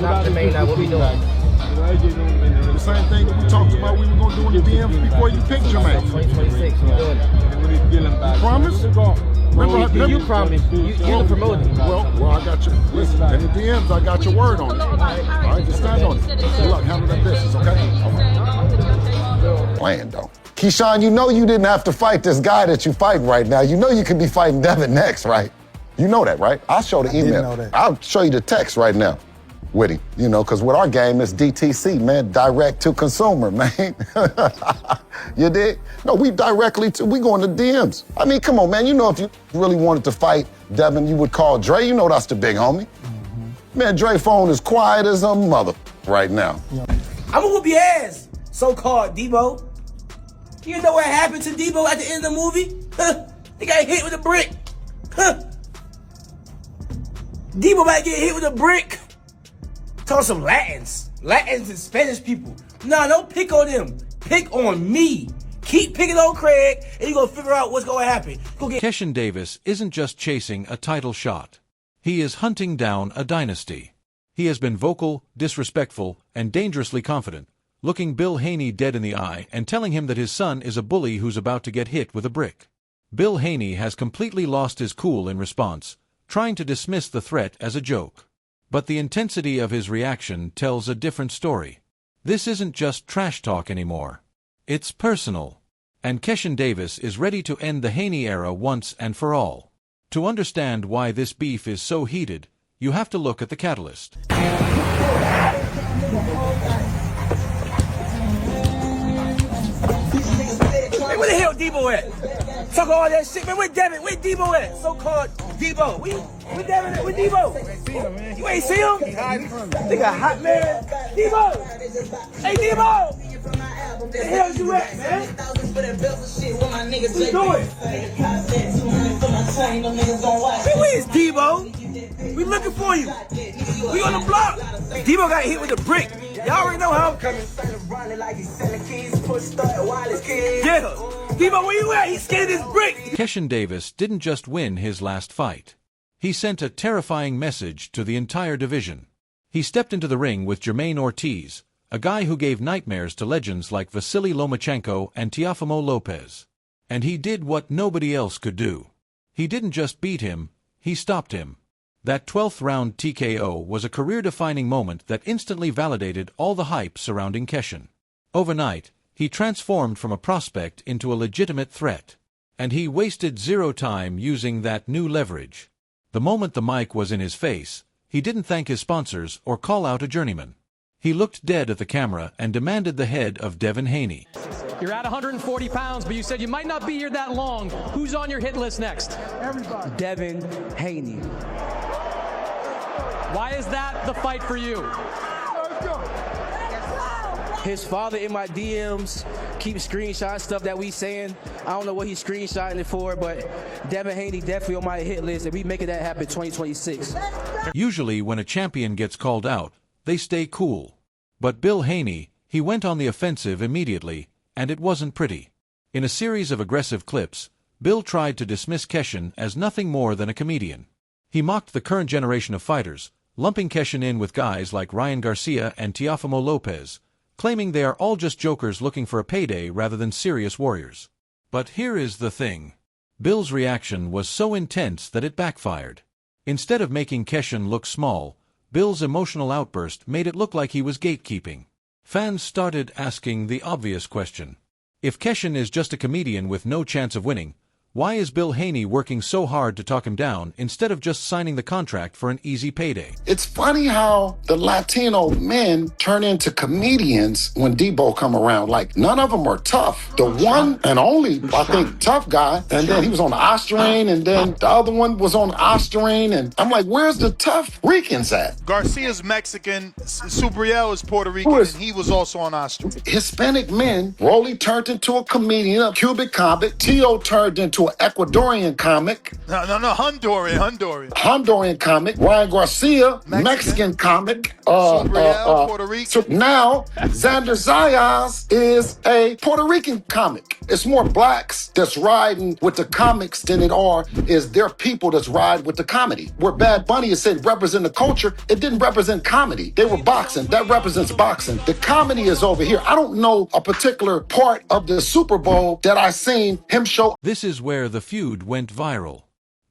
not the main night. What we doing? The same thing that we talked about we were going to do in the DMs before you picked Jermaine. 2026, we're doing it. Promise? Remember, you promised. You the promoter. Well, I got your, listen, in the DMs, I got your word on it. All right, just stand on it. Good luck, handle that business, okay? All right. Playing, though. Keyshawn, you know you didn't have to fight this guy that you fighting right now. You know you could be fighting Devin next, right? You know that, right? I'll show the email. didn't know that. I'll show you the text right now with him, you know, because with our game, it's DTC, man, direct to consumer, man. You dig? No, we go into DMs. I mean, come on, man. You know, if you really wanted to fight Devin, you would call Dre. You know that's the big homie. Mm-hmm. Man, Dre phone is quiet as a mother right now. I'm gonna whoop your ass, so-called Debo. You know what happened to Debo at the end of the movie? He got hit with a brick. Debo about to get hit with a brick. Talk some Latins and Spanish people. Nah, don't pick on them. Pick on me. Keep picking on Craig, and you're gonna figure out what's gonna happen. Keyshawn Davis isn't just chasing a title shot. He is hunting down a dynasty. He has been vocal, disrespectful, and dangerously confident, looking Bill Haney dead in the eye and telling him that his son is a bully who's about to get hit with a brick. Bill Haney has completely lost his cool in response, trying to dismiss the threat as a joke. But the intensity of his reaction tells a different story. This isn't just trash talk anymore. It's personal. And Keyshawn Davis is ready to end the Haney era once and for all. To understand why this beef is so heated, you have to look at the catalyst. Hey, where the hell Debo at? Talk all that shit, man. Where Devin? Where Debo at? So-called Debo. Where Devin at? Where Debo? You ain't see him? Nigga hot, man. Debo! Hey, Debo! Where the hell you at, man? What you doing? Hey, where is Debo? We looking for you. We on the block. Debo got hit with a brick. Y'all already know how I'm coming. Yeah. Debo, where you at? He scared his brick. Keyshawn Davis didn't just win his last fight. He sent a terrifying message to the entire division. He stepped into the ring with Jermaine Ortiz, a guy who gave nightmares to legends like Vasily Lomachenko and Teofimo Lopez. And he did what nobody else could do. He didn't just beat him, he stopped him. That 12th round TKO was a career-defining moment that instantly validated all the hype surrounding Keyshawn. Overnight, he transformed from a prospect into a legitimate threat. And he wasted zero time using that new leverage. The moment the mic was in his face, he didn't thank his sponsors or call out a journeyman. He looked dead at the camera and demanded the head of Devin Haney. You're at 140 pounds, but you said you might not be here that long. Who's on your hit list next? Everybody. Devin Haney. Why is that the fight for you? His father in my DMs keeps screenshotting stuff that we saying. I don't know what he's screenshotting it for, but Devin Haney definitely on my hit list, and we making that happen 2026. Usually when a champion gets called out, they stay cool. But Bill Haney, he went on the offensive immediately, and it wasn't pretty. In a series of aggressive clips, Bill tried to dismiss Keyshawn as nothing more than a comedian. He mocked the current generation of fighters, lumping Keyshawn in with guys like Ryan Garcia and Teofimo Lopez, claiming they are all just jokers looking for a payday rather than serious warriors. But here is the thing. Bill's reaction was so intense that it backfired. Instead of making Keyshawn look small, Bill's emotional outburst made it look like he was gatekeeping. Fans started asking the obvious question. If Keyshawn is just a comedian with no chance of winning, why is Bill Haney working so hard to talk him down instead of just signing the contract for an easy payday? It's funny how the Latino men turn into comedians when Debo come around. Like, none of them are tough. The one and only, I think, tough guy, and then he was on the Ostrain, and then the other one was on the Ostrain, and I'm like, where's the tough Ricans at? Garcia's Mexican, Subriel is Puerto Rican, and he was also on Ostrain. Hispanic men, Rolly turned into a comedian, a cubic comic, Tio turned into to an Ecuadorian comic. No, Honduran. Honduran comic. Ryan Garcia, Mexican comic. Puerto Rican. So now, Xander Zayas is a Puerto Rican comic. It's more blacks that's riding with the comics than is there people that's ride with the comedy. Where Bad Bunny is said represent the culture, it didn't represent comedy. They were boxing. That represents boxing. The comedy is over here. I don't know a particular part of the Super Bowl that I seen him show. This is where the feud went viral.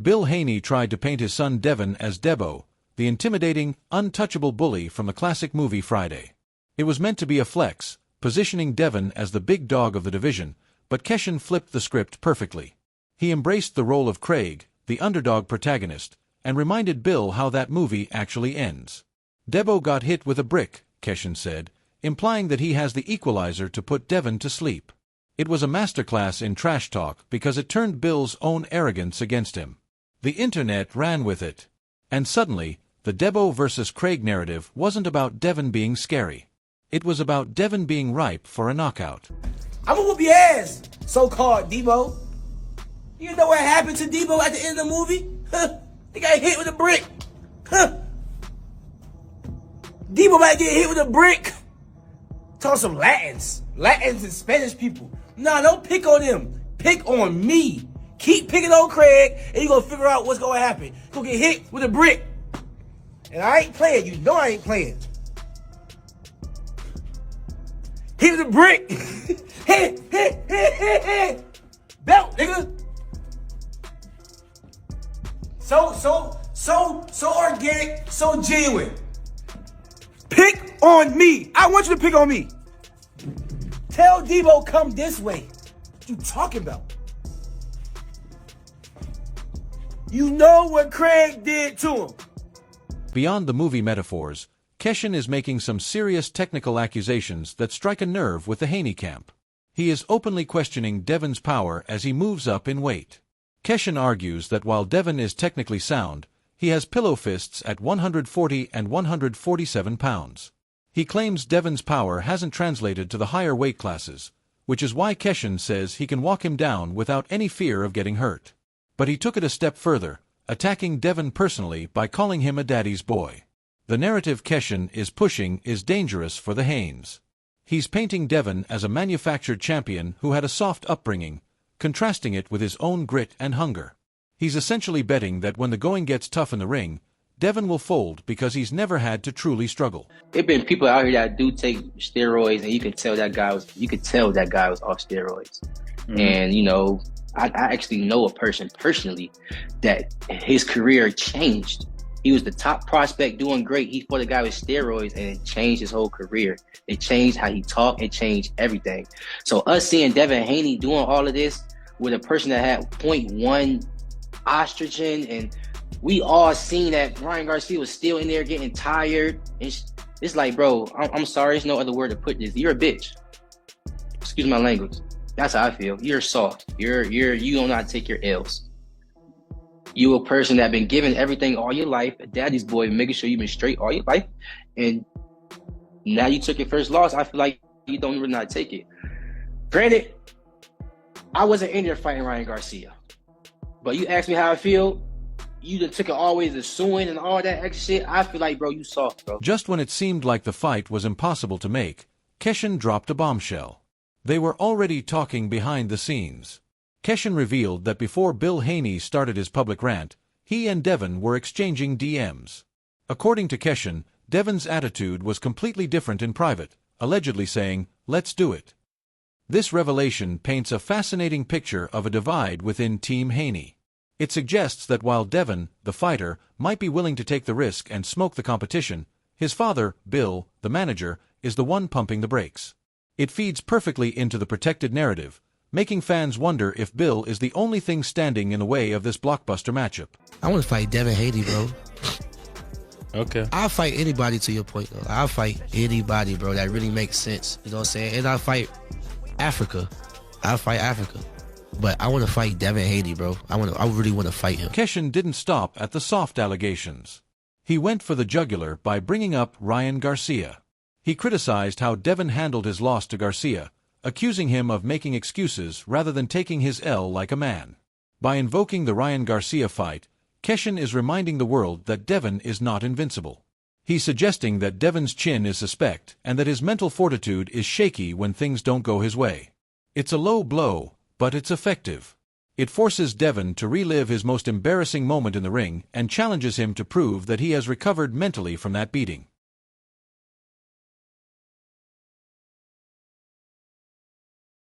Bill Haney tried to paint his son Devin as Debo, the intimidating, untouchable bully from the classic movie Friday. It was meant to be a flex, positioning Devin as the big dog of the division, but Keyshawn flipped the script perfectly. He embraced the role of Craig, the underdog protagonist, and reminded Bill how that movie actually ends. Debo got hit with a brick, Keyshawn said, implying that he has the equalizer to put Devin to sleep. It was a masterclass in trash talk because it turned Bill's own arrogance against him. The internet ran with it. And suddenly, the Debo versus Craig narrative wasn't about Devin being scary. It was about Devin being ripe for a knockout. I'm gonna whoop your ass, so-called Debo. You know what happened to Debo at the end of the movie? He got hit with a brick. Debo might get hit with a brick. Talk some Latins and Spanish people. Nah, don't pick on them. Pick on me. Keep picking on Craig, and you gonna figure out what's gonna happen. You gonna get hit with a brick. And I ain't playing. You know I ain't playing. Hit with a brick. Hit. Belt, nigga. So organic, so genuine. Pick on me. I want you to pick on me. Tell Debo come this way. What you talking about? You know what Craig did to him. Beyond the movie metaphors, Keyshawn is making some serious technical accusations that strike a nerve with the Haney camp. He is openly questioning Devin's power as he moves up in weight. Keyshawn argues that while Devin is technically sound, he has pillow fists at 140 and 147 pounds. He claims Devin's power hasn't translated to the higher weight classes, which is why Keyshawn says he can walk him down without any fear of getting hurt. But he took it a step further, attacking Devin personally by calling him a daddy's boy. The narrative Keyshawn is pushing is dangerous for the Hanes. He's painting Devin as a manufactured champion who had a soft upbringing, contrasting it with his own grit and hunger. He's essentially betting that when the going gets tough in the ring, Devin will fold because he's never had to truly struggle. There been people out here that do take steroids, and you could tell that guy was off steroids. And you know, I actually know a person personally that his career changed. He was the top prospect doing great. He fought a guy with steroids and it changed his whole career. It changed how he talked. It changed everything. So us seeing Devin Haney doing all of this with a person that had 0.1 estrogen, and we all seen that Ryan Garcia was still in there getting tired. It's like, bro, I'm sorry. There's no other word to put this. You're a bitch. Excuse my language. That's how I feel. You're soft. You don't know how to take your L's. You a person that been given everything all your life, a daddy's boy, making sure you've been straight all your life, and now you took your first loss. I feel like you don't even know how to take it. Granted, I wasn't in there fighting Ryan Garcia, but you asked me how I feel. You done took it always to suing and all that extra shit. I feel like, bro, you soft, bro. Just when it seemed like the fight was impossible to make, Keyshawn dropped a bombshell. They were already talking behind the scenes. Keyshawn revealed that before Bill Haney started his public rant, he and Devin were exchanging DMs. According to Keyshawn, Devin's attitude was completely different in private, allegedly saying, "Let's do it." This revelation paints a fascinating picture of a divide within Team Haney. It suggests that while Devin, the fighter, might be willing to take the risk and smoke the competition, his father, Bill, the manager, is the one pumping the brakes. It feeds perfectly into the protected narrative, making fans wonder if Bill is the only thing standing in the way of this blockbuster matchup. I want to fight Devin Haney, bro. Okay. I'll fight anybody, to your point, though. I'll fight anybody, bro, that really makes sense. You know what I'm saying? And I'll fight Africa. I'll fight Africa. But I want to fight Devin Haney, bro. I really want to fight him. Keyshawn didn't stop at the soft allegations. He went for the jugular by bringing up Ryan Garcia. He criticized how Devin handled his loss to Garcia, accusing him of making excuses rather than taking his L like a man. By invoking the Ryan Garcia fight, Keyshawn is reminding the world that Devin is not invincible. He's suggesting that Devin's chin is suspect and that his mental fortitude is shaky when things don't go his way. It's a low blow, but it's effective. It forces Devin to relive his most embarrassing moment in the ring and challenges him to prove that he has recovered mentally from that beating.